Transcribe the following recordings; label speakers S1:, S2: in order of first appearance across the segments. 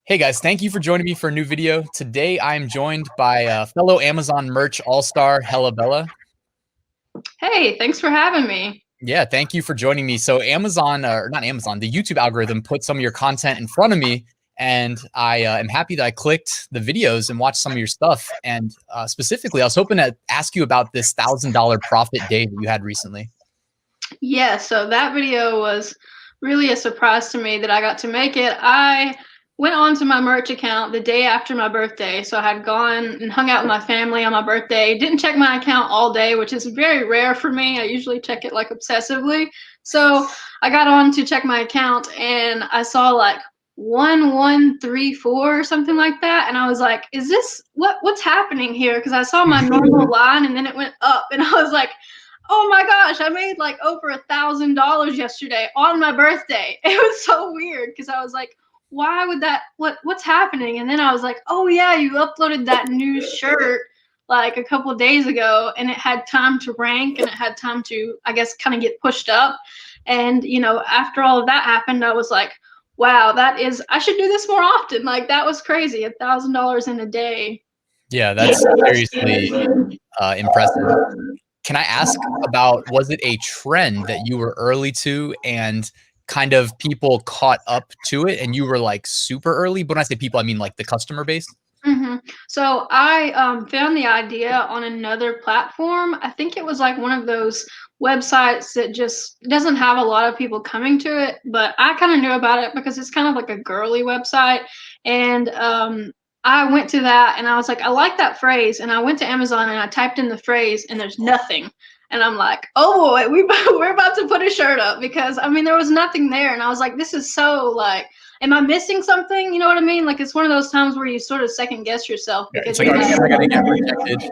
S1: Hey guys, thank you for joining me for a new video. Today I am joined by fellow Amazon merch all-star Hella Bella.
S2: Hey, thanks for having me.
S1: Yeah, thank you for joining me. So Amazon, or not Amazon, the YouTube algorithm put some of your content in front of me, and I am happy that I clicked the videos and watched some of your stuff. And specifically, I was hoping to ask you about this $1,000 profit day that you had recently.
S2: Yeah, so that video was really a surprise to me that I got to make it. I went on to my merch account the day after my birthday. So I had gone and hung out with my family on my birthday. Didn't check my account all day, which is very rare for me. I usually check it like obsessively. So I got on to check my account and I saw like 1134 or something like that. And I was like, is this what's happening here? Because I saw my normal line and then it went up and I was like, oh my gosh, I made like over $1,000 yesterday on my birthday. It was so weird because I was like, why would that, what's happening? And then I was like, oh yeah, you uploaded that new shirt like a couple of days ago and it had time to rank and it had time to, I guess, kind of get pushed up. And, you know, after all of that happened, I was like, wow, I should do this more often. Like that was crazy, $1,000 in a day.
S1: Yeah, that's seriously impressive. Can I ask about, was it a trend that you were early to and kind of people caught up to it and you were like super early? But when I say people, I mean like the customer base.
S2: So I found the idea on another platform. I think it was like one of those websites that just doesn't have a lot of people coming to it, but I kind of knew about it because it's kind of like a girly website. And I went to that and I was like, I like that phrase. And I went to Amazon and I typed in the phrase and there's nothing. And I'm like, oh boy, we're about to put a shirt up because I mean, there was nothing there. And I was like, this is so like, am I missing something? You know what I mean? Like it's one of those times where you sort of second guess yourself because
S1: it's like, am I gonna get rejected?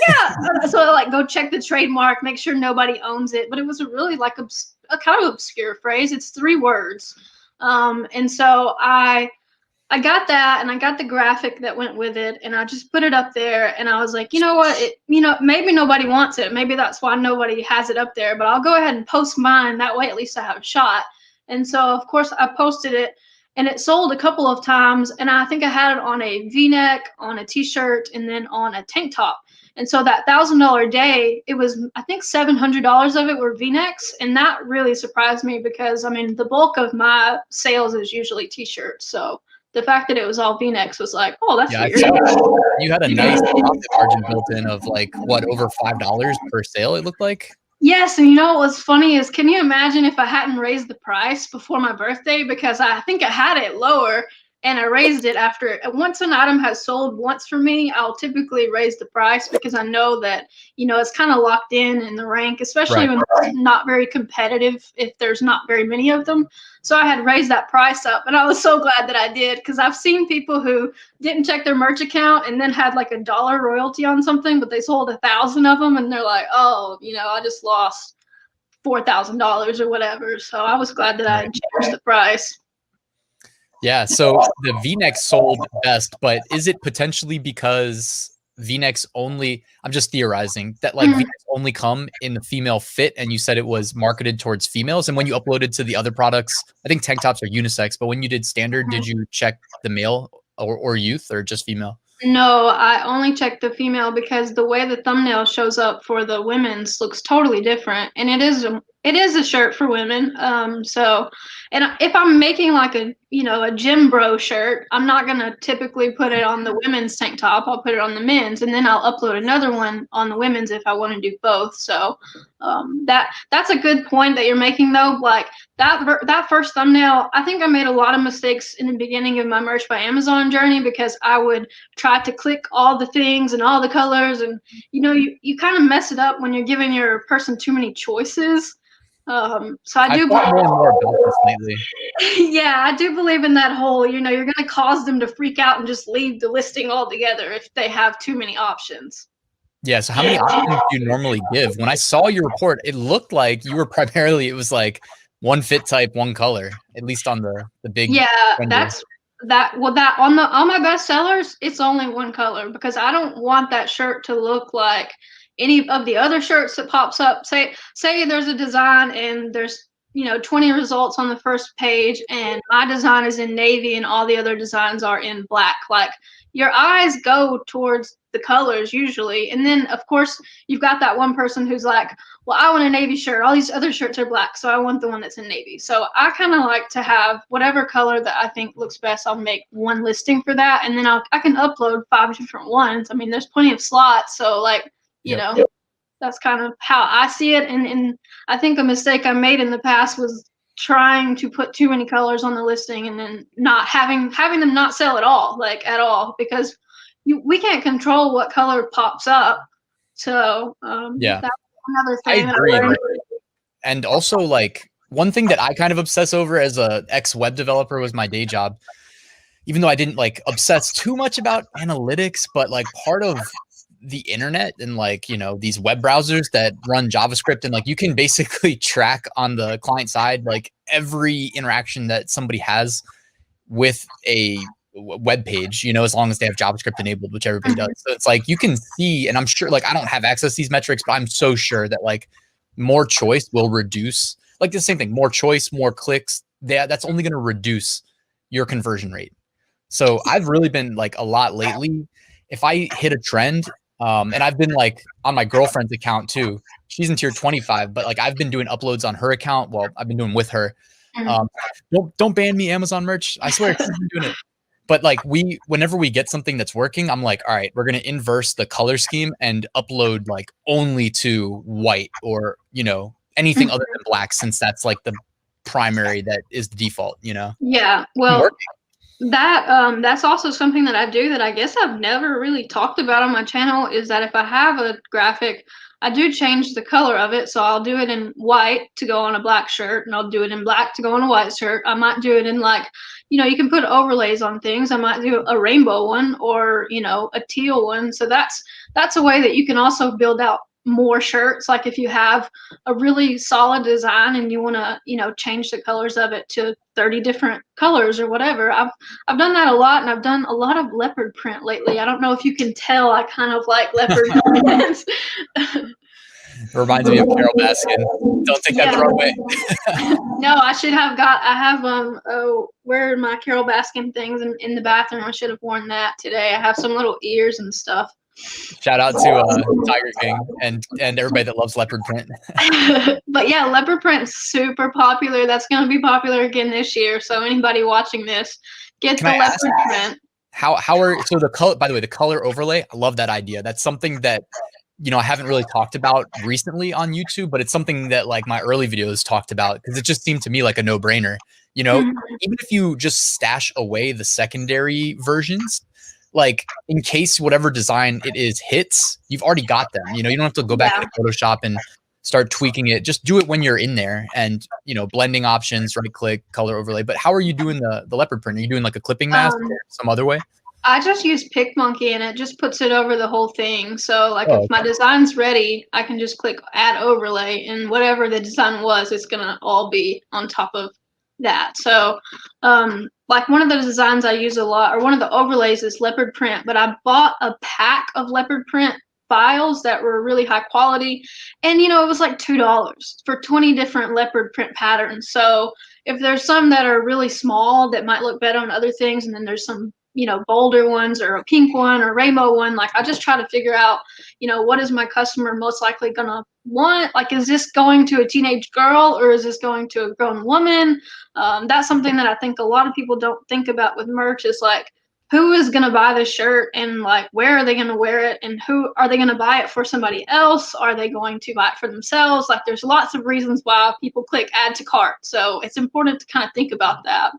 S2: yeah. So I like go check the trademark, make sure nobody owns it. But it was a really like a kind of obscure phrase. It's 3 words. And so I got that and I got the graphic that went with it and I just put it up there and I was like, you know what, maybe nobody wants it. Maybe that's why nobody has it up there, but I'll go ahead and post mine. That way at least I have a shot. And so of course I posted it and it sold a couple of times and I think I had it on a V-neck, on a t-shirt, and then on a tank top. And so that $1,000 day, it was, I think $700 of it were V-necks. And that really surprised me because I mean, the bulk of my sales is usually t-shirts. So the fact that it was all V-necks was like, oh, that's weird.
S1: You had a nice profit margin built in of like what, over $5 per sale, it looked like.
S2: Yes, and you know what's funny is, can you imagine if I hadn't raised the price before my birthday? Because I think I had it lower and I raised it after. Once an item has sold once for me, I'll typically raise the price because I know that, you know, it's kind of locked in the rank, especially when it's not very competitive if there's not very many of them. So I had raised that price up and I was so glad that I did because I've seen people who didn't check their merch account and then had like $1 royalty on something, but they sold 1,000 of them and they're like, oh, you know, I just lost $4,000 or whatever. So I was glad that I had changed the price.
S1: Yeah, so the V-neck sold best, but is it potentially because V-necks only, I'm just theorizing, that like V-necks only come in the female fit and you said it was marketed towards females? And when you uploaded to the other products, I think tank tops are unisex, but when you did standard, did you check the male or youth or just female?
S2: No, I only checked the female because the way the thumbnail shows up for the women's looks totally different, and it is a shirt for women. So, and if I'm making like a gym bro shirt, I'm not gonna typically put it on the women's tank top. I'll put it on the men's, and then I'll upload another one on the women's if I want to do both. So, that's a good point that you're making though. Like that first thumbnail, I think I made a lot of mistakes in the beginning of my merch by Amazon journey because I would try to click all the things and all the colors, and you kind of mess it up when you're giving your person too many choices. So I do
S1: thought more and more about this lately.
S2: yeah, I do believe in that whole, you're going to cause them to freak out and just leave the listing altogether if they have too many options.
S1: Yeah, so how many options do you normally give? When I saw your report, it looked like you were primarily, it was like one fit type, one color, at least on the big.
S2: Yeah, that's on my best sellers, it's only one color because I don't want that shirt to look like any of the other shirts that pops up. Say there's a design and there's 20 results on the first page and my design is in navy and all the other designs are in black. Like, your eyes go towards the colors usually. And then of course you've got that one person who's like, well, I want a navy shirt. All these other shirts are black, so I want the one that's in navy. So I kind of like to have whatever color that I think looks best. I'll make one listing for that, and then I can upload 5 different ones. I mean, there's plenty of slots, so like, that's kind of how I see it. And I think a mistake I made in the past was trying to put too many colors on the listing and then not having them not sell at all, because we can't control what color pops up. So that's another thing.
S1: I agree. And also, like, one thing that I kind of obsess over as a ex-web developer was my day job. Even though I didn't like obsess too much about analytics, but like part of the internet and like, these web browsers that run JavaScript, and like you can basically track on the client side like every interaction that somebody has with a web page, as long as they have JavaScript enabled, which everybody does. So it's like you can see, and I'm sure, like, I don't have access to these metrics, but I'm so sure that like more choice will reduce, like the same thing, more choice, more clicks, that's only going to reduce your conversion rate. So I've really been like a lot lately, if I hit a trend, and I've been like on my girlfriend's account too, she's in tier 25, but like I've been doing uploads on her account. Well, I've been doing with her. Don't ban me, Amazon merch. I swear she's been doing it. But like whenever we get something that's working, I'm like, all right, we're going to inverse the color scheme and upload like only to white or, anything other than black, since that's like the primary that is the default,
S2: Yeah. Well, that's also something that I do that I guess I've never really talked about on my channel, is that if I have a graphic, I do change the color of it. So I'll do it in white to go on a black shirt, and I'll do it in black to go on a white shirt. I might do it in like, you can put overlays on things. I might do a rainbow one or, a teal one. So that's a way that you can also build out more shirts. Like if you have a really solid design and you want to, change the colors of it to 30 different colors or whatever. I've done that a lot, and I've done a lot of leopard print lately. I don't know if you can tell, I kind of like leopard prints.
S1: It reminds me of Carol Baskin. Don't take that the wrong way.
S2: No, I have where are my Carol Baskin things in the bathroom. I should have worn that today. I have some little ears and stuff.
S1: Shout out to Tiger King and everybody that loves leopard print.
S2: But yeah, leopard print's super popular. That's going to be popular again this year. So anybody watching this, get the leopard print.
S1: How are so the color? By the way, the color overlay. I love that idea. That's something that I haven't really talked about recently on YouTube, but it's something that like my early videos talked about, because it just seemed to me like a no-brainer. Even if you just stash away the secondary versions, like in case whatever design it is hits, you've already got them. You don't have to go back to Photoshop and start tweaking it. Just do it when you're in there, and blending options, right click, color overlay. But how are you doing the leopard print? Are you doing like a clipping mask or some other way?
S2: I just use PicMonkey, and it just puts it over the whole thing. So like if my design's ready, I can just click add overlay, and whatever the design was, it's gonna all be on top of that. So like one of the designs I use a lot, or one of the overlays, is leopard print, but I bought a pack of leopard print files that were really high quality, and it was like $2 for 20 different leopard print patterns. So if there's some that are really small that might look better on other things, and then there's some bolder ones, or a pink one or rainbow one, like I just try to figure out, what is my customer most likely gonna want? Like, is this going to a teenage girl, or is this going to a grown woman? That's something that I think a lot of people don't think about with merch, is like, who is gonna buy this shirt, and like, where are they gonna wear it, and who are they gonna buy it for? Somebody else? Are they going to buy it for themselves? Like, there's lots of reasons why people click add to cart. So it's important to kind of think about that.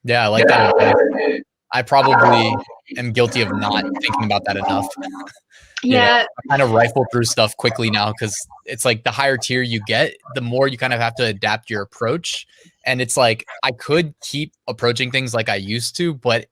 S1: Yeah, I like that. I probably am guilty of not thinking about that enough.
S2: Yeah.
S1: I kind of rifle through stuff quickly now, because it's like the higher tier you get, the more you kind of have to adapt your approach. And it's like, I could keep approaching things like I used to, but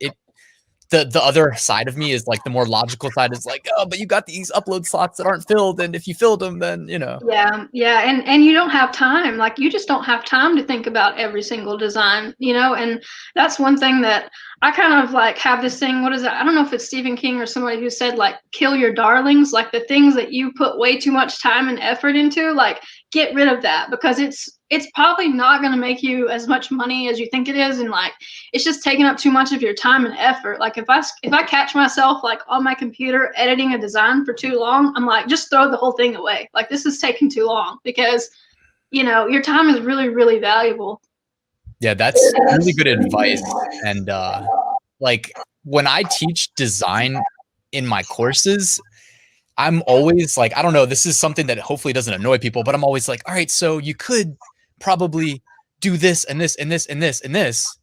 S1: the other side of me is like, the more logical side is like, oh, but you got these upload slots that aren't filled, and if you filled them, then
S2: yeah, and you don't have time. Like, you just don't have time to think about every single design, and that's one thing that I kind of like have this thing. What is it? I don't know if it's Stephen King or somebody who said, like, kill your darlings, like the things that you put way too much time and effort into, like, get rid of that, because it's it's probably not going to make you as much money as you think it is, and like it's just taking up too much of your time and effort. Like if I catch myself like on my computer editing a design for too long, I'm like, just throw the whole thing away. Like this is taking too long, because your time is really, really valuable.
S1: Yeah, that's really good advice. And like when I teach design in my courses, I'm always like, I don't know, this is something that hopefully doesn't annoy people, but I'm always like, all right, so you could probably do this and this and this and this and this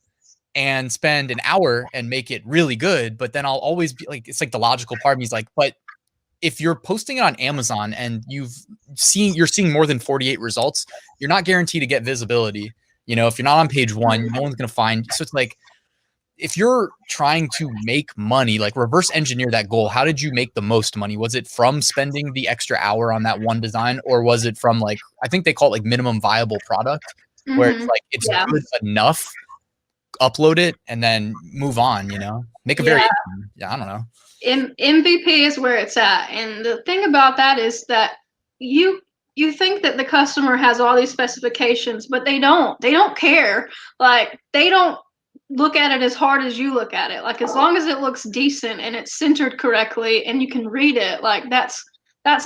S1: and spend an hour and make it really good. But then I'll always be like, it's like the logical part of me is like, but if you're posting it on Amazon and you're seeing more than 48 results, you're not guaranteed to get visibility. If you're not on page one, no one's going to find. So it's like, if you're trying to make money, like reverse engineer that goal, how did you make the most money? Was it from spending the extra hour on that one design, or was it from like, I think they call it like minimum viable product, where it's like, it's good enough, upload it and then move on, make a very, I don't know.
S2: MVP is where it's at. And the thing about that is that you think that the customer has all these specifications, but they don't care. Like they don't look at it as hard as you look at it. Like as long as it looks decent and it's centered correctly and you can read it, like that's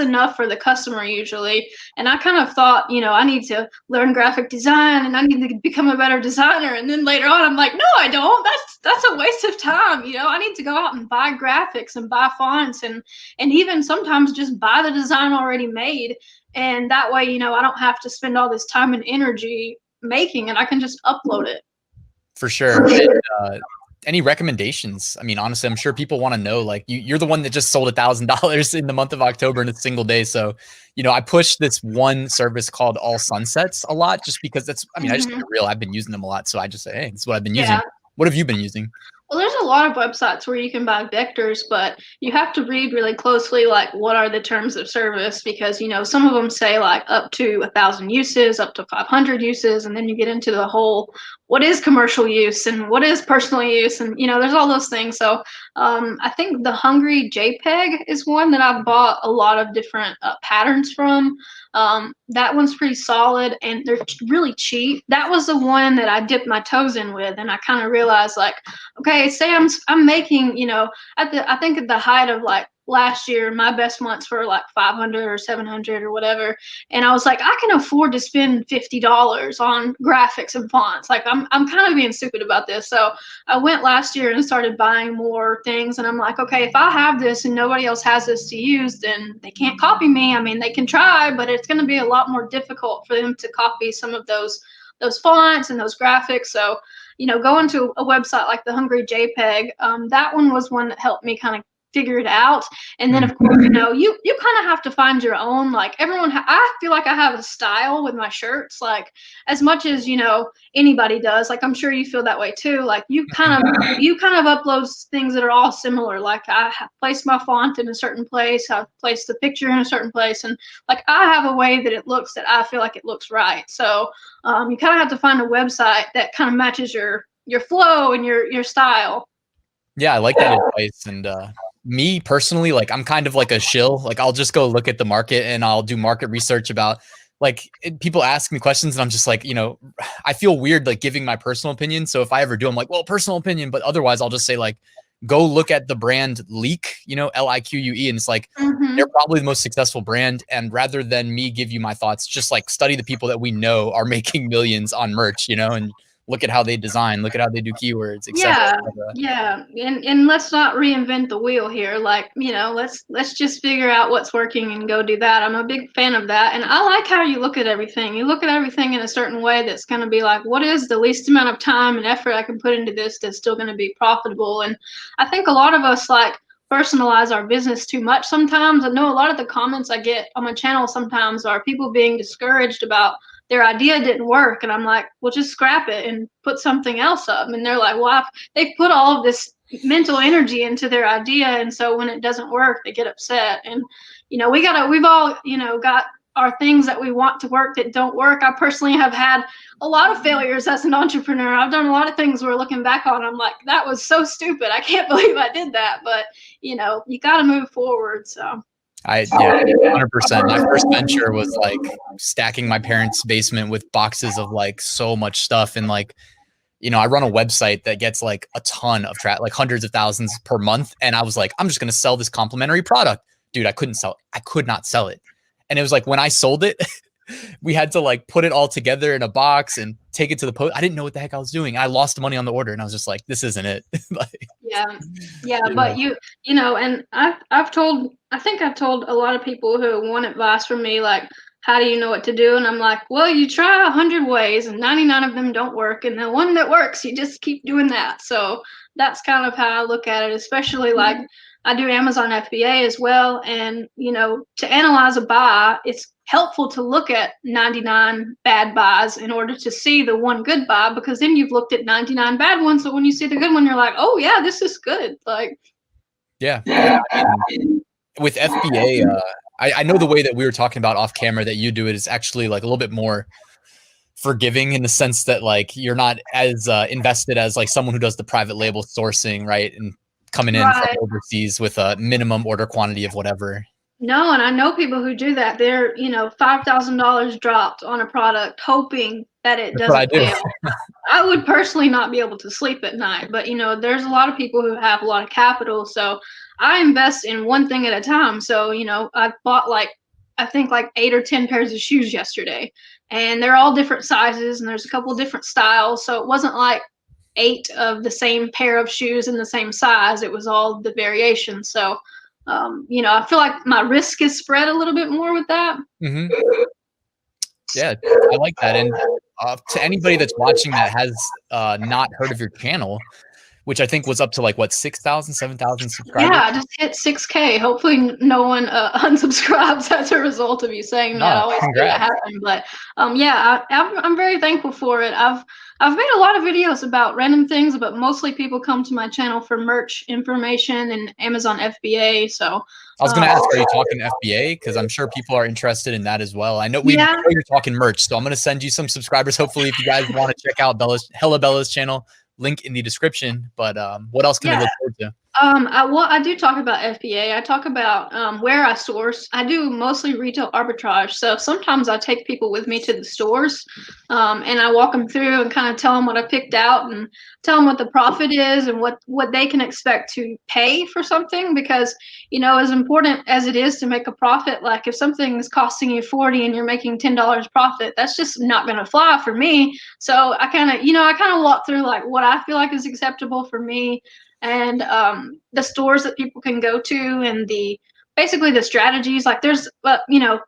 S2: enough for the customer usually. And I kind of thought, I need to learn graphic design and I need to become a better designer. And then later on, I'm like, no, I don't. That's a waste of time. I need to go out and buy graphics and buy fonts and even sometimes just buy the design already made. And that way, I don't have to spend all this time and energy making it. I can just upload it.
S1: For sure. And, any recommendations? I mean, honestly, I'm sure people want to know, like you're the one that just sold $1,000 in the month of October in a single day. So, I push this one service called All Sunsets a lot just because I just keep it real. I've been using them a lot. So I just say, hey, this is what I've been using. What have you been using?
S2: Well, there's a lot of websites where you can buy vectors, but you have to read really closely, like what are the terms of service, because, some of them say like up to 1,000 uses, up to 500 uses. And then you get into the whole, what is commercial use and what is personal use? And, there's all those things. So I think the Hungry JPEG is one that I've bought a lot of different patterns from. That one's pretty solid and they're really cheap. That was the one that I dipped my toes in with, and I kind of realized like, okay, say I'm making, I think at the height of like last year, my best months were like 500 or 700 or whatever, and I was like, I can afford to spend $50 on graphics and fonts. Like I'm kind of being stupid about this. So I went last year and started buying more things, and I'm like, okay, if I have this and nobody else has this to use, then they can't copy me. I mean, they can try, but it's going to be a lot more difficult for them to copy some of those fonts and those graphics. So going to a website like the Hungry JPEG, that one was one that helped me kind of figure it out. And then of course, you kind of have to find your own, like everyone, I feel like I have a style with my shirts, like as much as, anybody does. Like, I'm sure you feel that way too. Like you kind of upload things that are all similar. Like I place my font in a certain place, I place the picture in a certain place. And like, I have a way that it looks that I feel like it looks right. So you kind of have to find a website that kind of matches your flow and your style.
S1: Yeah, I like that advice. And me personally, like I'm kind of like a shill. Like I'll just go look at the market and I'll do market research about like people ask me questions and I'm just like, I feel weird like giving my personal opinion. So if I ever do, I'm like, well, personal opinion, but otherwise I'll just say like, go look at the brand Leak, LIQUE, and it's like they're probably the most successful brand. And rather than me give you my thoughts, just like study the people that we know are making millions on merch, and look at how they design, look at how they do keywords, etc.
S2: Yeah. And let's not reinvent the wheel here. Like, let's just figure out what's working and go do that. I'm a big fan of that. And I like how you look at everything. You look at everything in a certain way that's going to be like, what is the least amount of time and effort I can put into this that's still going to be profitable? And I think a lot of us like personalize our business too much sometimes. I know a lot of the comments I get on my channel sometimes are people being discouraged about their idea didn't work, and I'm like, well, just scrap it and put something else up. And they're like, well, they put all of this mental energy into their idea, and so when it doesn't work, they get upset. And we've all got our things that we want to work that don't work. I personally have had a lot of failures as an entrepreneur. I've done a lot of things where looking back on, I'm like, that was so stupid. I can't believe I did that. But you got to move forward. So
S1: Yeah, 100%. My first venture was like stacking my parents' basement with boxes of like so much stuff. And like, you know, I run a website that gets like a ton of like hundreds of thousands per month. And I was like, I'm just going to sell this complimentary product. Dude, I couldn't sell it. I could not sell it. And it was like when I sold it, we had to like put it all together in a box and take it to the post. I didn't know what the heck I was doing. I lost money on the order and I was just like, this isn't it. Like,
S2: Yeah. Yeah.
S1: you
S2: But
S1: know.
S2: you know, and I think I've told a lot of people who want advice from me, like, how do you know what to do? And I'm like, well, you try 100 ways and 99 of them don't work. And the one that works, you just keep doing that. So that's kind of how I look at it, especially like I do Amazon FBA as well. And, you know, to analyze a buy, it's helpful to look at 99 bad buys in order to see the one good buy, because then you've looked at 99 bad ones. So when you see the good one, you're like, oh, yeah, this is good. Like,
S1: Yeah. I mean, with FBA, I know the way that we were talking about off camera that you do it is actually like a little bit more forgiving in the sense that like you're not as invested as like someone who does the private label sourcing, right? And coming in from
S2: right.
S1: overseas with a minimum order quantity of whatever.
S2: No, and I know people who do that. They're, you know, $5,000 dropped on a product, hoping that it
S1: That's what I
S2: doesn't
S1: do.
S2: fail. I would personally not be able to sleep at night, but you know, there's a lot of people who have a lot of capital. So I invest in one thing at a time. So, you know, I bought like, I think like 8 or 10 pairs of shoes yesterday, and they're all different sizes and there's a couple of different styles. So it wasn't like 8 of the same pair of shoes in the same size. It was all the variations. So, you know, I feel like my risk is spread a little bit more with that.
S1: Mm-hmm. Yeah, I like that. And to anybody that's watching that has not heard of your channel, which I think was up to like what 6,000, 7,000 subscribers.
S2: Yeah, I just hit 6K. Hopefully, no one unsubscribes as a result of you saying that. I
S1: No,
S2: always see that
S1: congrats.
S2: happen, but yeah, I'm very thankful for it. I've made a lot of videos about random things, but mostly people come to my channel for merch information and Amazon FBA. So
S1: I was going to ask, are you talking FBA? Because I'm sure people are interested in that as well. I know
S2: yeah,
S1: know you're talking merch, so I'm going to send you some subscribers. Hopefully, if you guys want to check out Bella's channel, link in the description. But what else can they look forward to?
S2: I do talk about FBA. I talk about where I source. I do mostly retail arbitrage. So sometimes I take people with me to the stores, and I walk them through and kind of tell them what I picked out and tell them what the profit is and what they can expect to pay for something. Because, you know, as important as it is to make a profit, like if something is costing you 40 and you're making $10 profit, that's just not going to fly for me. So I kind of walk through like what I feel like is acceptable for me, and the stores that people can go to, and basically the strategies. Like there's you know,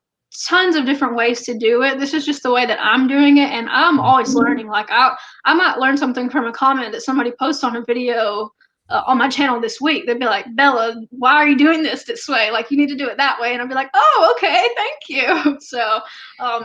S2: tons of different ways to do it. This is just the way that I'm doing it, and I'm always learning. Like I might learn something from a comment that somebody posts on a video on my channel this week. They'd be like, Bella, why are you doing this way? Like, you need to do it that way. And I'd be like, oh, okay, thank you. So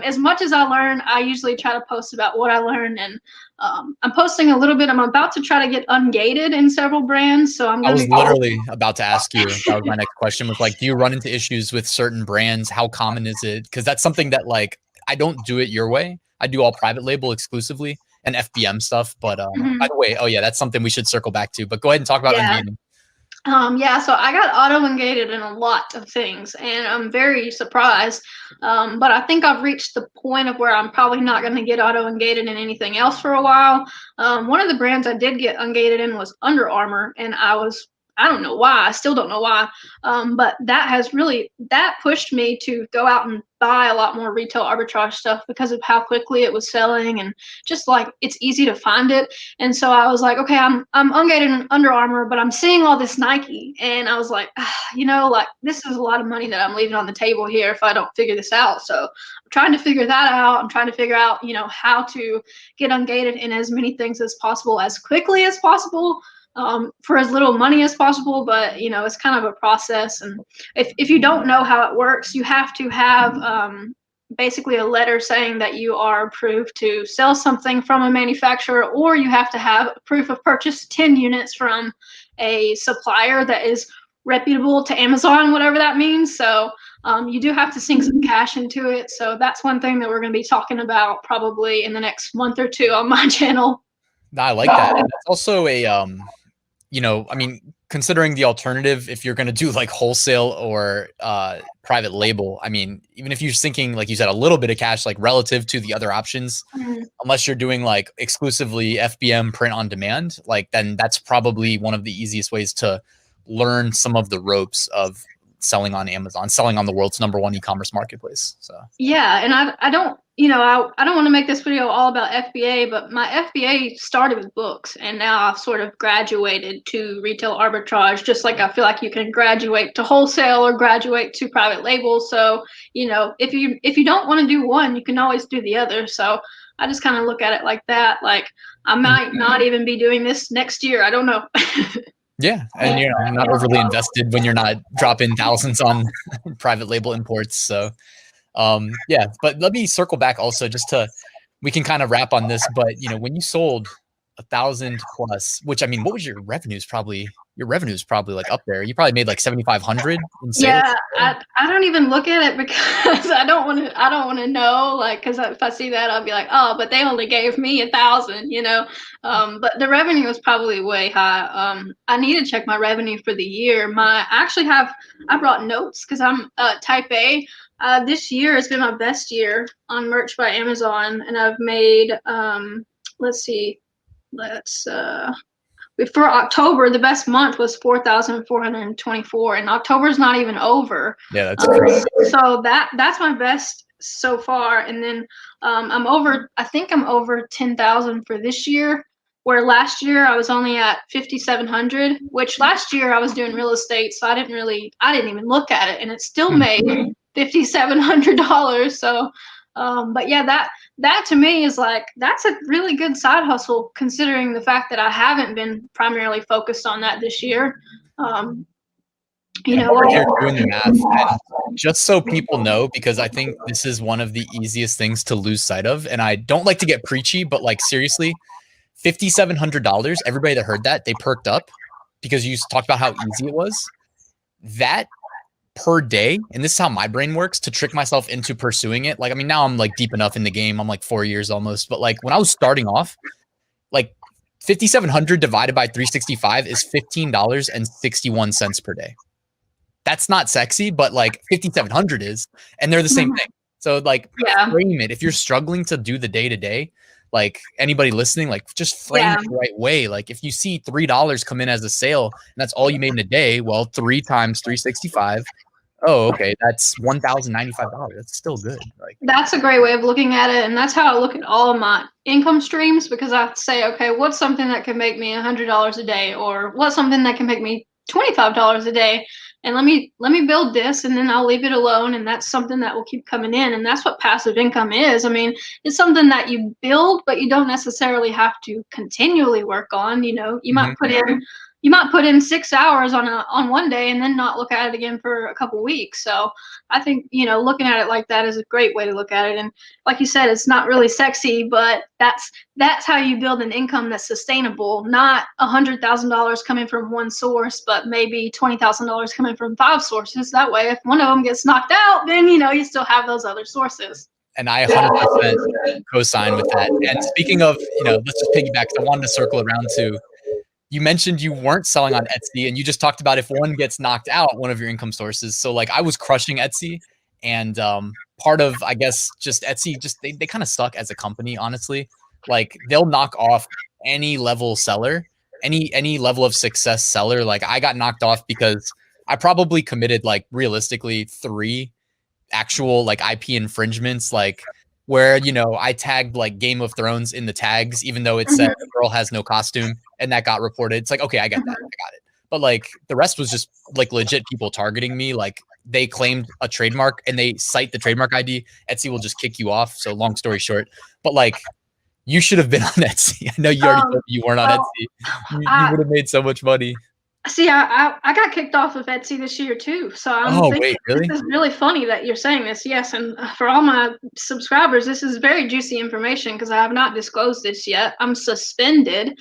S2: as much as I learn, I usually try to post about what I learned. And I'm posting a little bit. I'm about to try to get ungated in several brands. So
S1: I was literally about to ask you. That was my next question. Was like, do you run into issues with certain brands? How common is it? Because that's something that like I don't do it your way. I do all private label exclusively and FBM stuff. But by the way, oh yeah, that's something we should circle back to. But go ahead and talk about ungating.
S2: Yeah, so I got auto-ungated in a lot of things, and I'm very surprised. But I think I've reached the point of where I'm probably not going to get auto-ungated in anything else for a while. One of the brands I did get ungated in was Under Armour, and I don't know why. I still don't know why. But that pushed me to go out and buy a lot more retail arbitrage stuff because of how quickly it was selling, and just like it's easy to find it. And so I was like, okay, I'm ungated in Under Armour, but I'm seeing all this Nike, and I was like, you know, like this is a lot of money that I'm leaving on the table here if I don't figure this out. So I'm trying to figure that out. I'm trying to figure out, you know, how to get ungated in as many things as possible as quickly as possible. For as little money as possible, but you know, it's kind of a process. And if you don't know how it works, you have to have basically a letter saying that you are approved to sell something from a manufacturer, or you have to have proof of purchase 10 units from a supplier that is reputable to Amazon, whatever that means. So you do have to sink some cash into it. So that's one thing that we're going to be talking about probably in the next month or two on my channel.
S1: I like that. And that's also a you know, I mean, considering the alternative, if you're going to do like wholesale or private label, I mean, even if you're sinking, like you said, a little bit of cash, like relative to the other options, unless you're doing like exclusively FBM print on demand, like then that's probably one of the easiest ways to learn some of the ropes of selling on Amazon, selling on the world's #1 e-commerce marketplace. So
S2: yeah, and I don't, you know, I don't want to make this video all about FBA, but my FBA started with books, and now I've sort of graduated to retail arbitrage, just like I feel like you can graduate to wholesale or graduate to private label. So, you know, if you don't want to do one, you can always do the other. So I just kind of look at it like that. Like I might not even be doing this next year. I don't know.
S1: yeah, and you're not overly invested when you're not dropping thousands on private label imports. So yeah, but let me circle back also just to, we can kind of wrap on this, but you know, when you sold 1,000 plus, which I mean, what was your revenues? Probably your revenues probably like up there. You probably made like 7,500 in sales.
S2: Yeah, I don't even look at it because I don't want to know, like, because if I see that, I'll be like, oh, but they only gave me 1,000, you know. But the revenue was probably way high. I need to check my revenue for the year. I brought notes because I'm type A. This year has been my best year on Merch by Amazon, and I've made for October, the best month was 4,424, and October's not even over.
S1: Yeah, that's crazy.
S2: So that's my best so far, and then I think I'm over 10,000 for this year, where last year I was only at 5,700, which last year I was doing real estate, so I didn't even look at it, and it still made $5,700. So but yeah, that to me is like, that's a really good side hustle considering the fact that I haven't been primarily focused on that this year. You know,
S1: over here doing the math, and just so people know, because I think this is one of the easiest things to lose sight of, and I don't like to get preachy, but like seriously, $5,700, everybody that heard that, they perked up because you talked about how easy it was. That per day, and this is how my brain works to trick myself into pursuing it. Like, I mean, now I'm like deep enough in the game. I'm like 4 years almost, but like when I was starting off, like 5,700 divided by 365 is $15.61 per day. That's not sexy, but like 5,700 is, and they're the same thing. So like frame it. If you're struggling to do the day to day, like anybody listening, like just frame it the right way. Like if you see $3 come in as a sale and that's all you made in a day, well, 3 times 365. Oh, okay. That's $1,095. That's still good. Like
S2: that's a great way of looking at it. And that's how I look at all of my income streams, because I say, okay, what's something that can make me $100 a day, or what's something that can make me $25 a day? And let me build this, and then I'll leave it alone, and that's something that will keep coming in. And that's what passive income is. I mean, it's something that you build, but you don't necessarily have to continually work on. You know, you might put in 6 hours on one day and then not look at it again for a couple weeks. So I think, you know, looking at it like that is a great way to look at it. And like you said, it's not really sexy, but that's how you build an income that's sustainable, not $100,000 coming from one source, but maybe $20,000 coming from 5 sources. That way, if one of them gets knocked out, then, you know, you still have those other sources.
S1: And I 100% co-sign with that. And speaking of, you know, let's just piggyback, 'cause I wanted to circle around to, you mentioned you weren't selling on Etsy, and you just talked about if one gets knocked out, one of your income sources. So like I was crushing Etsy, and part of, I guess, just Etsy, just they kind of suck as a company, honestly. Like they'll knock off any level seller, any level of success seller. Like I got knocked off because I probably committed like realistically 3 actual like IP infringements, like where, you know, I tagged like Game of Thrones in the tags, even though it said the girl has no costume, and that got reported. It's like, okay, I get that. I got it. But like the rest was just like legit people targeting me. Like they claimed a trademark and they cite the trademark ID. Etsy will just kick you off. So long story short, but like you should have been on Etsy. I know you already told me you weren't on Etsy. You would have made so much money.
S2: See, I got kicked off of Etsy this year too. So I'm thinking,
S1: really?
S2: This is really funny that you're saying this. Yes, and for all my subscribers, this is very juicy information because I have not disclosed this yet. I'm suspended.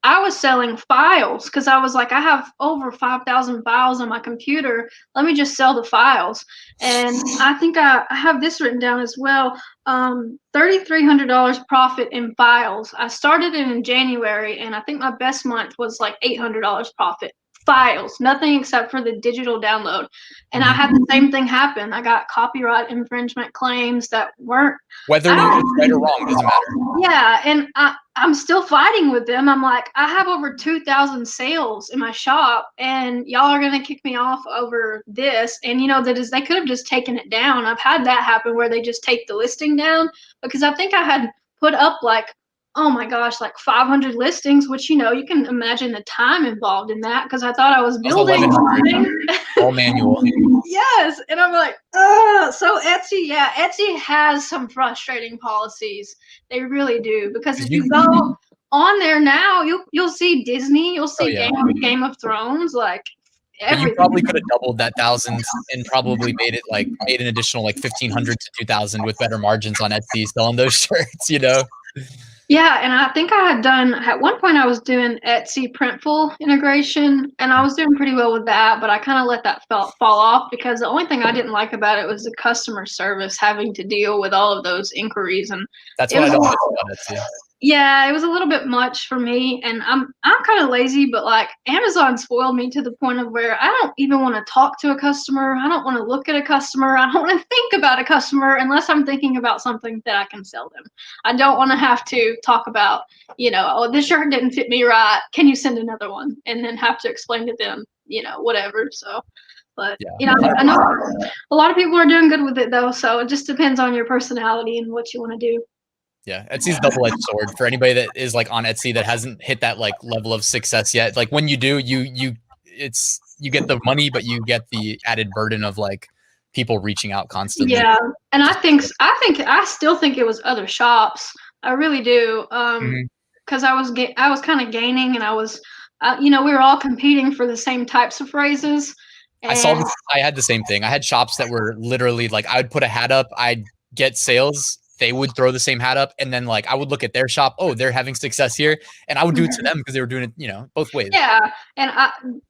S2: I was selling files because I was like, I have over 5,000 files on my computer. Let me just sell the files. And I think I have this written down as well. $3,300 profit in files. I started it in January, and I think my best month was like $800 profit. Files, nothing except for the digital download. And I had the same thing happen. I got copyright infringement claims that weren't.
S1: Whether it's right or wrong doesn't matter.
S2: Yeah, and I'm still fighting with them. I'm like, I have over 2,000 sales in my shop, and y'all are gonna kick me off over this. And you know, that is, they could have just taken it down. I've had that happen where they just take the listing down, because I think I had put up like, oh my gosh, like 500 listings, which, you know, you can imagine the time involved in that, because I thought I was building
S1: all manual.
S2: Yes, and I'm like, ugh. So Etsy, yeah, Etsy has some frustrating policies. They really do, because if you go on there now, you'll see Disney, you'll see Game of Thrones, like everything.
S1: You probably could have doubled that 1,000 and probably made an additional like 1,500 to 2,000 with better margins on Etsy selling those shirts, you know?
S2: Yeah, and I think I had done, at one point I was doing Etsy Printful integration, and I was doing pretty well with that, but I kind of let that fall off, because the only thing I didn't like about it was the customer service, having to deal with all of those inquiries. And
S1: that's what I don't like about Etsy.
S2: Yeah, it was a little bit much for me, and I'm kind of lazy, but like Amazon spoiled me to the point of where I don't even want to talk to a customer. I don't want to look at a customer. I don't want to think about a customer unless I'm thinking about something that I can sell them. I don't want to have to talk about, you know, oh, this shirt didn't fit me right. Can you send another one? And then have to explain to them, you know, whatever. So, but yeah, you know, I know a lot of people are doing good with it though. So it just depends on your personality and what you want to do.
S1: Yeah, Etsy's double-edged sword for anybody that is like on Etsy that hasn't hit that like level of success yet. Like when you do, you get the money, but you get the added burden of like people reaching out constantly.
S2: Yeah, and I still think it was other shops. I really do. Because I was kind of gaining, and I was, you know, we were all competing for the same types of phrases.
S1: I saw this, I had the same thing. I had shops that were literally like, I would put a hat up, I'd get sales, they would throw the same hat up, and then like I would look at their shop, oh, they're having success here, and I would do it to them because they were doing it, you know, both ways.
S2: Yeah, and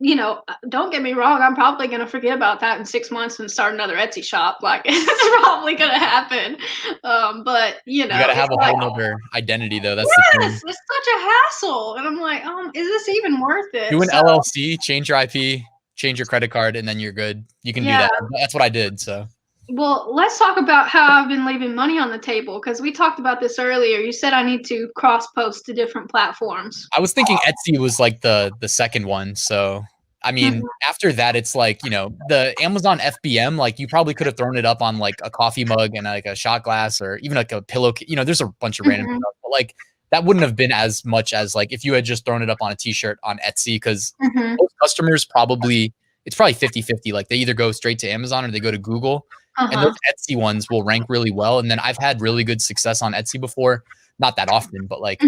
S2: you know, don't get me wrong, I'm probably gonna forget about that in 6 months and start another Etsy shop. Like it's probably gonna happen. But you know,
S1: you gotta have a whole nother identity though. That's the thing.
S2: It's such a hassle, and I'm like, is this even worth it?
S1: Do an LLC, change your IP, change your credit card, and then you're good. You can do that. That's what I did. So.
S2: Well, let's talk about how I've been leaving money on the table, because we talked about this earlier. You said I need to cross post to different platforms.
S1: I was thinking Etsy was like the second one. So, I mean, after that, it's like, you know, the Amazon FBM, like you probably could have thrown it up on like a coffee mug and like a shot glass or even like a pillow. You know, there's a bunch of random stuff, but like that wouldn't have been as much as like if you had just thrown it up on a t-shirt on Etsy, because most customers probably, it's probably 50-50. Like they either go straight to Amazon or they go to Google. And those Etsy ones will rank really well. And then I've had really good success on Etsy before, not that often, but like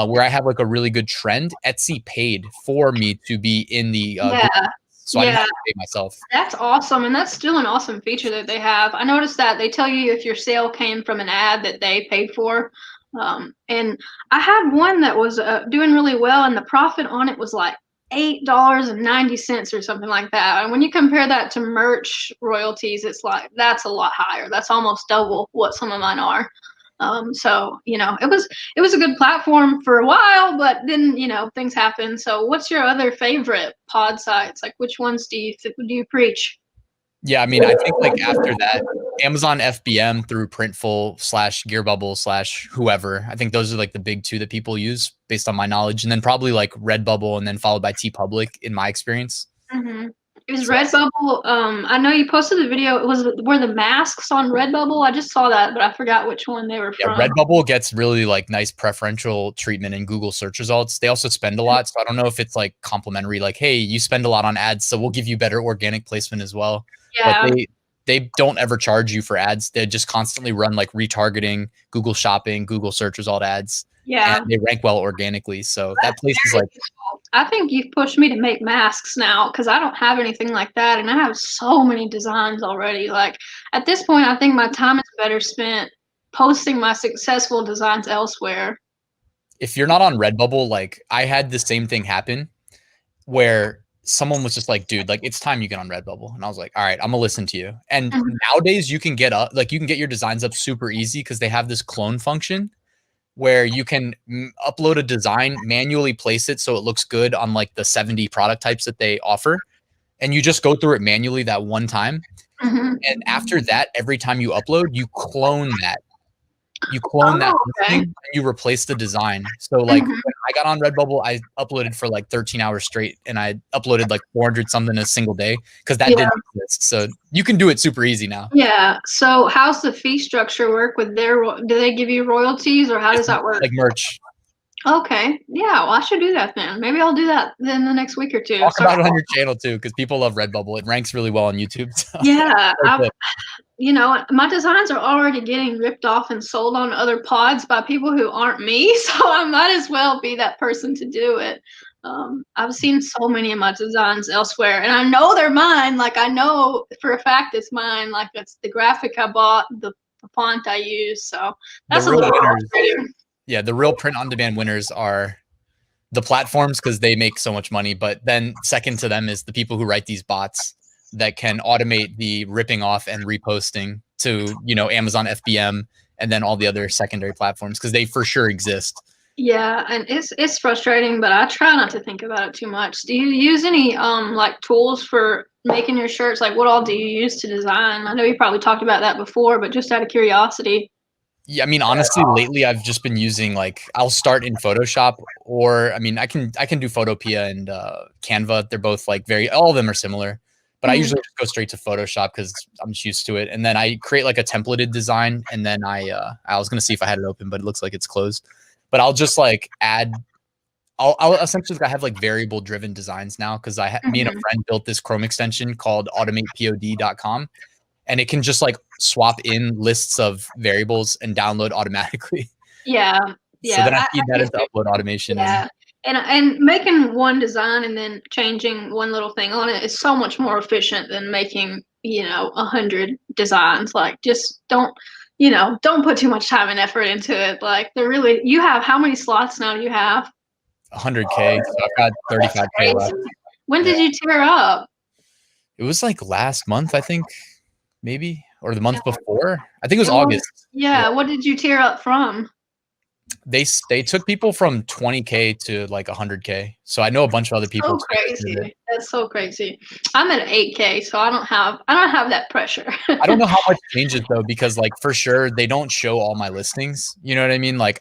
S1: where I have like a really good trend, Etsy paid for me to be in the so I didn't have to pay myself.
S2: That's awesome. And that's still an awesome feature that they have. I noticed that they tell you if your sale came from an ad that they paid for. And I had one that was doing really well, and the profit on it was like $8.90 or something like that. And when you compare that to merch royalties, it's like that's a lot higher. That's almost double what some of mine are. So you know, it was a good platform for a while, but then you know things happen. So what's your other favorite pod sites? Like which ones do you preach?
S1: Yeah, I mean, I think like after that, Amazon FBM through Printful / Gearbubble / whoever. I think those are like the big two that people use based on my knowledge, and then probably like Redbubble, and then followed by TeePublic in my experience.
S2: Is Redbubble? I know you posted the video. Were the masks on Redbubble? I just saw that, but I forgot which one they were from.
S1: Yeah, Redbubble gets really like nice preferential treatment in Google search results. They also spend a lot, so I don't know if it's like complimentary. Like, hey, you spend a lot on ads, so we'll give you better organic placement as well.
S2: Yeah.
S1: But they don't ever charge you for ads. They just constantly run like retargeting, Google Shopping, Google search result ads.
S2: Yeah.
S1: And they rank well organically. So that place is like.
S2: I think you've pushed me to make masks now, because I don't have anything like that, and I have so many designs already. Like at this point, I think my time is better spent posting my successful designs elsewhere.
S1: if you're not on Redbubble, like I had the same thing happen where someone was just like, dude, like it's time you get on Redbubble. And I was like, all right, I'm gonna listen to you. And nowadays you can get up, like you can get your designs up super easy because they have this clone function where you can upload a design, manually place it so it looks good on like the 70 product types that they offer. And you just go through it manually that one time. And after that, every time you upload, you clone that. You clone that listing and you replace the design. So like when I got on Redbubble, I uploaded for like 13 hours straight and I uploaded like 400 something a single day because that didn't exist. So you can do it super easy now.
S2: Yeah. So how's the fee structure work with their, do they give you royalties or how does that work?
S1: Like merch.
S2: Okay. Yeah. Well, I should do that then. Maybe I'll do that then the next week or two.
S1: Talk about it on your channel too, because people love Redbubble. It ranks really well on YouTube. So.
S2: Yeah. You know, my designs are already getting ripped off and sold on other pods by people who aren't me. So I might as well be that person to do it. I've seen so many of my designs elsewhere and I know they're mine. Like I know for a fact it's mine. Like it's the graphic I bought, the font I use. So that's a little frustrating.
S1: Yeah, the real print on demand winners are the platforms because they make so much money. But then second to them is the people who write these bots that can automate the ripping off and reposting to, you know, Amazon FBM and then all the other secondary platforms because they for sure exist.
S2: Yeah, and it's frustrating, but I try not to think about it too much. Do you use any like tools for making your shirts? Like what all do you use to design? I know you probably talked about that before, but just out of curiosity.
S1: Yeah, I mean, honestly, lately I've just been using like I'll start in Photoshop or I mean I can do Photopea and Canva. They're both like all of them are similar. But I usually just go straight to Photoshop because I'm just used to it. And then I create like a templated design. And then I was going to see if I had it open, but it looks like it's closed. But I'll just like add, I'll essentially I have like variable driven designs now because me and a friend built this Chrome extension called AutomatePOD.com. And it can just like swap in lists of variables and download automatically.
S2: Yeah. Yeah.
S1: So then I feed that into upload automation.
S2: Yeah. And making one design and then changing one little thing on it is so much more efficient than making, you know, 100 designs. Like just don't put too much time and effort into it. Like you have, how many slots now do you have?
S1: 100K. So I've got 35K left.
S2: When did you tear up?
S1: It was like last month, I think, maybe, or the month before. I think it was August.
S2: Yeah. What did you tear up from?
S1: They took people from 20K to like 100K. So I know a bunch of other people.
S2: So crazy. That's so crazy. I'm at 8K, so I don't have that pressure.
S1: I don't know how much changes though, because like for sure they don't show all my listings. You know what I mean? Like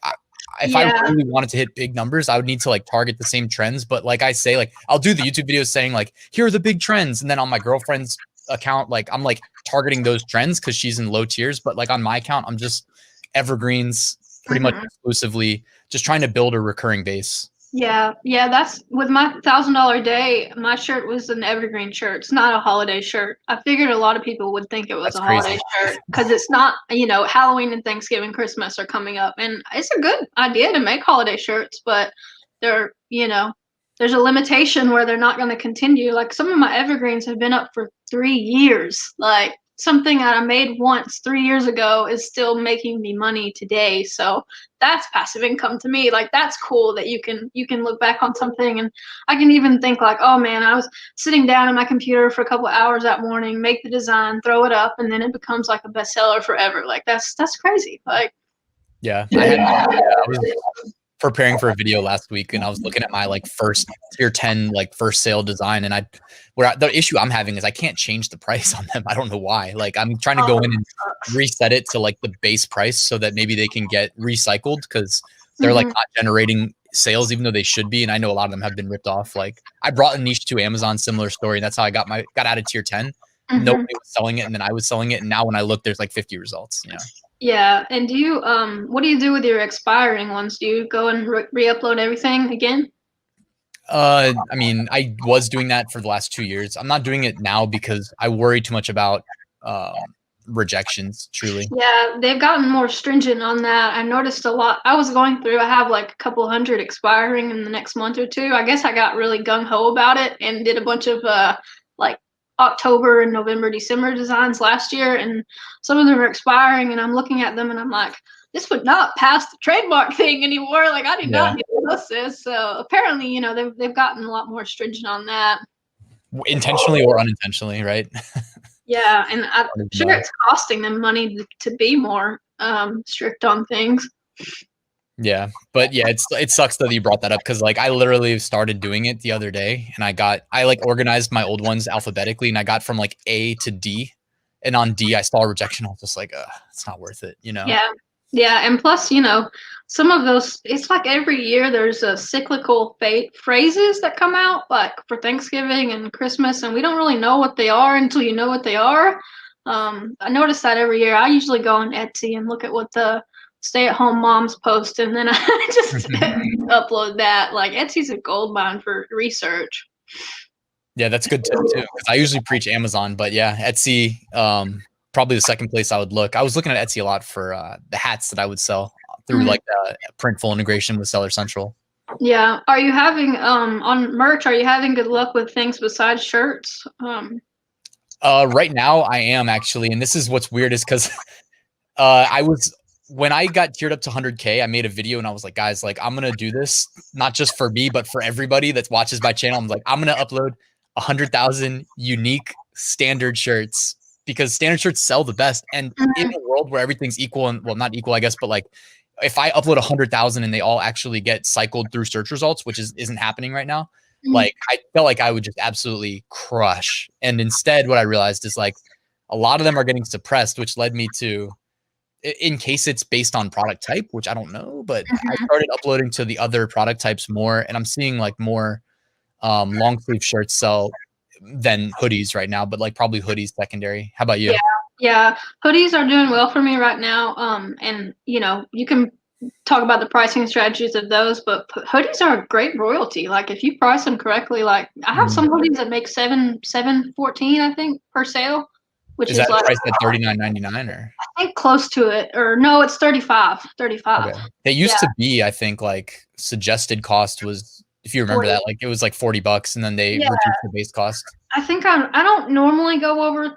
S1: if I really wanted to hit big numbers, I would need to like target the same trends. But like I say, like I'll do the YouTube videos saying like, here are the big trends. And then on my girlfriend's account, like I'm like targeting those trends because she's in low tiers. But like on my account, I'm just evergreens pretty much exclusively, just trying to build a recurring base.
S2: Yeah, that's with my $1,000 day. My shirt was an evergreen shirt. It's not a holiday shirt. I figured a lot of people would think it was a holiday shirt because it's not. You know, Halloween and Thanksgiving, Christmas are coming up, and it's a good idea to make holiday shirts, but they're, you know, there's a limitation where they're not going to continue. Like some of my evergreens have been up for 3 years. Like something that I made once 3 years ago is still making me money today. So that's passive income to me. Like that's cool that you can look back on something, and I can even think like, oh man, I was sitting down at my computer for a couple of hours that morning, make the design, throw it up, and then it becomes like a bestseller forever. Like that's crazy. Like
S1: I was preparing for a video last week and I was looking at my like first tier 10 like first sale design, and the issue I'm having is I can't change the price on them. I don't know why. Like I'm trying to go in and reset it to like the base price so that maybe they can get recycled because they're like not generating sales even though they should be. And I know a lot of them have been ripped off. Like I brought a niche to Amazon, similar story. And that's how I got out of tier 10. Nobody was selling it, and then I was selling it. And now when I look, there's like 50 results. You know?
S2: Yeah. And do you what do you do with your expiring ones? Do you go and re-upload everything again?
S1: I mean, I was doing that for the last 2 years. I'm not doing it now because I worry too much about rejections, truly.
S2: Yeah, they've gotten more stringent on that. I noticed a lot. I was going through, I have like a couple hundred expiring in the next month or two. I guess I got really gung-ho about it and did a bunch of like October and November, December designs last year, and some of them are expiring, and I'm looking at them and I'm like, this would not pass the trademark thing anymore. Like, I do
S1: Yeah.
S2: not need to post this. So apparently, you know, they've gotten a lot more stringent on that.
S1: Intentionally or unintentionally, right?
S2: Yeah, and I'm sure it's costing them money to be more strict on things.
S1: Yeah, but yeah, it sucks that you brought that up because like I literally started doing it the other day, and I like organized my old ones alphabetically, and I got from like A to D, and on D I saw a rejection. I was just like, it's not worth it, you know?
S2: Yeah, yeah, and plus, you know, some of those, it's like every year there's a cyclical phrases that come out, like for Thanksgiving and Christmas, and we don't really know what they are until you know what they are. I notice that every year. I usually go on Etsy and look at what the stay-at-home moms post, and then I just upload that. Like, Etsy's a gold mine for research.
S1: Yeah, that's good tip too. Because I usually preach Amazon, but yeah, Etsy, probably the second place I would look. I was looking at Etsy a lot for the hats that I would sell through like Printful integration with Seller Central.
S2: Yeah. Are you having on merch? Are you having good luck with things besides shirts?
S1: Right now I am actually, and this is what's weird is because when I got tiered up to 100K, I made a video and I was like, guys, like I'm gonna do this not just for me, but for everybody that watches my channel. I'm like, I'm gonna upload 100,000 unique standard shirts because standard shirts sell the best. And in a world where everything's equal and well, not equal, I guess, but like if I upload 100,000 and they all actually get cycled through search results, which isn't happening right now, like I felt like I would just absolutely crush. And instead, what I realized is like a lot of them are getting suppressed, which led me to, in case it's based on product type, which I don't know, but I started uploading to the other product types more, and I'm seeing like more long sleeve shirts sell than hoodies right now, but like probably hoodies secondary. How about you?
S2: Yeah, hoodies are doing well for me right now. And you know, you can talk about the pricing strategies of those, but hoodies are a great royalty. Like if you price them correctly, like I have some hoodies that make $7.14, I think, per sale, which is
S1: that
S2: like
S1: priced at $39.99 or?
S2: I think close to it, or no, it's 35.
S1: Okay. They used to be, I think, like suggested cost was, if you remember
S2: 40.
S1: that, like it was like $40, and then they reduced the base cost.
S2: I think I don't normally go over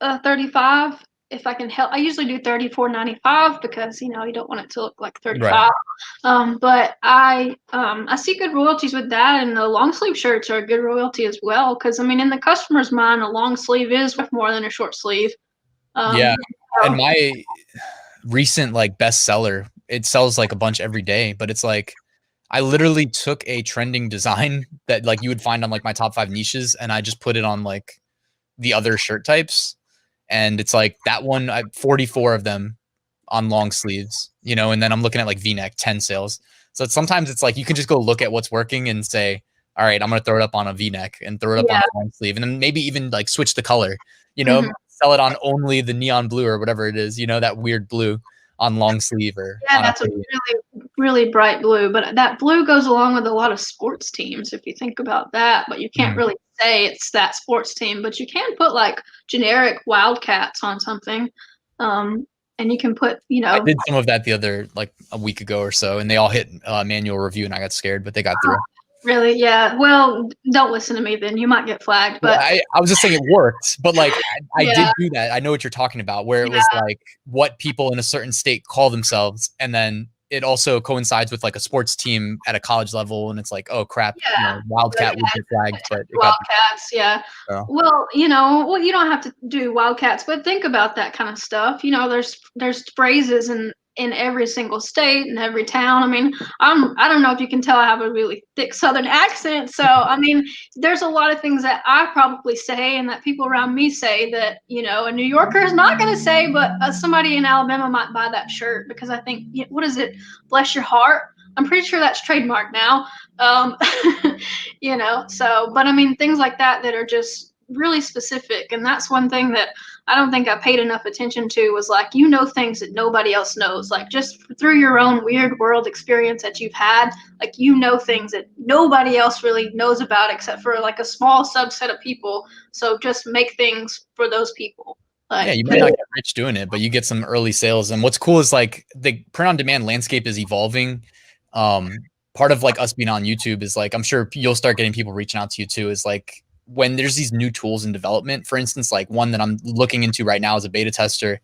S2: 35 if I can help. I usually do 34.95 because you know you don't want it to look like 35. Right. But I see good royalties with that, and the long sleeve shirts are a good royalty as well. Because I mean, in the customer's mind, a long sleeve is worth more than a short sleeve.
S1: Yeah, and my recent like bestseller, it sells like a bunch every day, but it's like I literally took a trending design that like you would find on like my top 5 niches, and I just put it on like the other shirt types. And it's like that one, 44 of them on long sleeves, you know, and then I'm looking at like V-neck 10 sales. So sometimes it's like you can just go look at what's working and say, all right, I'm going to throw it up on a V-neck and throw it up on a long sleeve, and then maybe even like switch the color, you know, sell it on only the neon blue or whatever it is, you know, that weird blue on long sleeve or
S2: that's a really bright blue, but that blue goes along with a lot of sports teams if you think about that, but you can't really say it's that sports team, but you can put like generic Wildcats on something, and you can put, you know, I
S1: did some of that the other like a week ago or so, and they all hit manual review, and I got scared, but they got through.
S2: Really? Yeah. Well, don't listen to me then. You might get flagged. But
S1: well, I was just saying it worked. But like I did do that. I know what you're talking about, where it was like what people in a certain state call themselves, and then it also coincides with like a sports team at a college level, and it's like, oh crap, you know, Wildcat would get flagged, but
S2: Wildcats, Well, you know, well, you don't have to do Wildcats, but think about that kind of stuff. You know, there's phrases in every single state and every town. I mean, I don't know if you can tell I have a really thick Southern accent. So, I mean, there's a lot of things that I probably say and that people around me say that, you know, a New Yorker is not going to say, but somebody in Alabama might buy that shirt because I think, what is it? Bless your heart. I'm pretty sure that's trademarked now. You know, so, but I mean, things like that are just really specific. And that's one thing that I don't think I paid enough attention to was like, you know, things that nobody else knows, like just through your own weird world experience that you've had, like, you know, things that nobody else really knows about except for like a small subset of people. So just make things for those people.
S1: Like, yeah, you might not get rich doing it, but you get some early sales. And what's cool is like the print on demand landscape is evolving. Part of like us being on YouTube is like, I'm sure you'll start getting people reaching out to you too, is like, when there's these new tools in development, for instance, like one that I'm looking into right now as a beta tester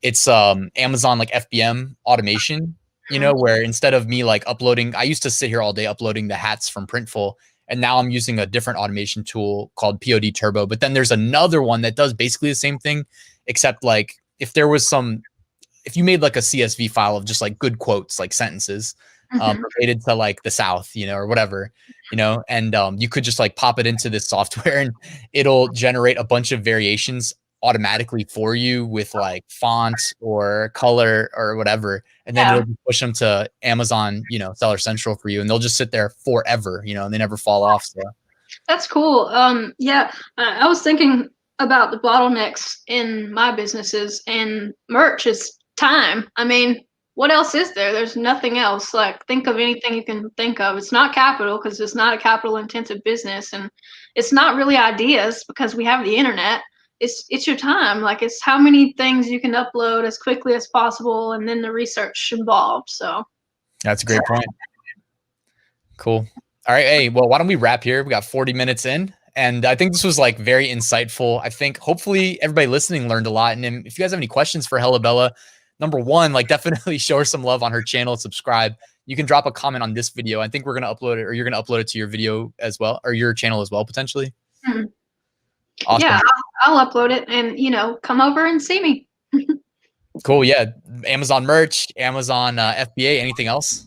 S1: it's Amazon like FBM automation, you know, where instead of me like uploading, I used to sit here all day uploading the hats from Printful, and now I'm using a different automation tool called POD Turbo. But then there's another one that does basically the same thing, except like if there was if you made like a CSV file of just like good quotes, like sentences, related to like the South, you know, or whatever, you know, and you could just like pop it into this software and it'll generate a bunch of variations automatically for you with like font or color or whatever, and then it'll push them to Amazon, you know, Seller Central for you, and they'll just sit there forever, you know, and they never fall off. So
S2: that's cool. Yeah, I was thinking about the bottlenecks in my businesses, and merch is time. I mean, what else is there? There's nothing else. Like, think of anything you can think of. It's not capital, because it's not a capital intensive business, and it's not really ideas because we have the internet. It's your time. Like, it's how many things you can upload as quickly as possible, and then the research involved. So
S1: that's a great point. Cool. All right. Hey, well, why don't we wrap here? We got 40 minutes in, and I think this was like very insightful. I think hopefully everybody listening learned a lot. And if you guys have any questions for Hella Bella, number one, like definitely show her some love on her channel, subscribe. You can drop a comment on this video. I think we're going to upload it, or you're going to upload it to your video as well, or your channel as well, potentially. Awesome.
S2: Yeah, I'll upload it, and, you know, come over and see me.
S1: Cool. Yeah. Amazon merch, Amazon FBA, anything else?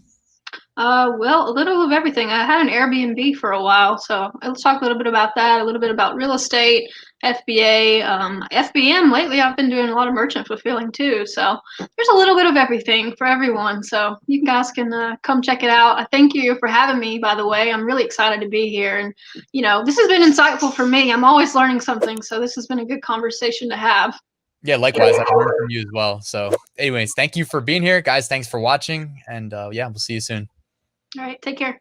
S2: Well, a little of everything. I had an Airbnb for a while, so I'll talk a little bit about that, a little bit about real estate, FBA, FBM. Lately, I've been doing a lot of merchant fulfilling too. So there's a little bit of everything for everyone. So you guys can come check it out. I thank you for having me, by the way. I'm really excited to be here. And, you know, this has been insightful for me. I'm always learning something. So this has been a good conversation to have.
S1: Yeah, likewise. I learned from you as well. So anyways, thank you for being here, guys. Thanks for watching. And yeah, we'll see you soon.
S2: All right. Take care.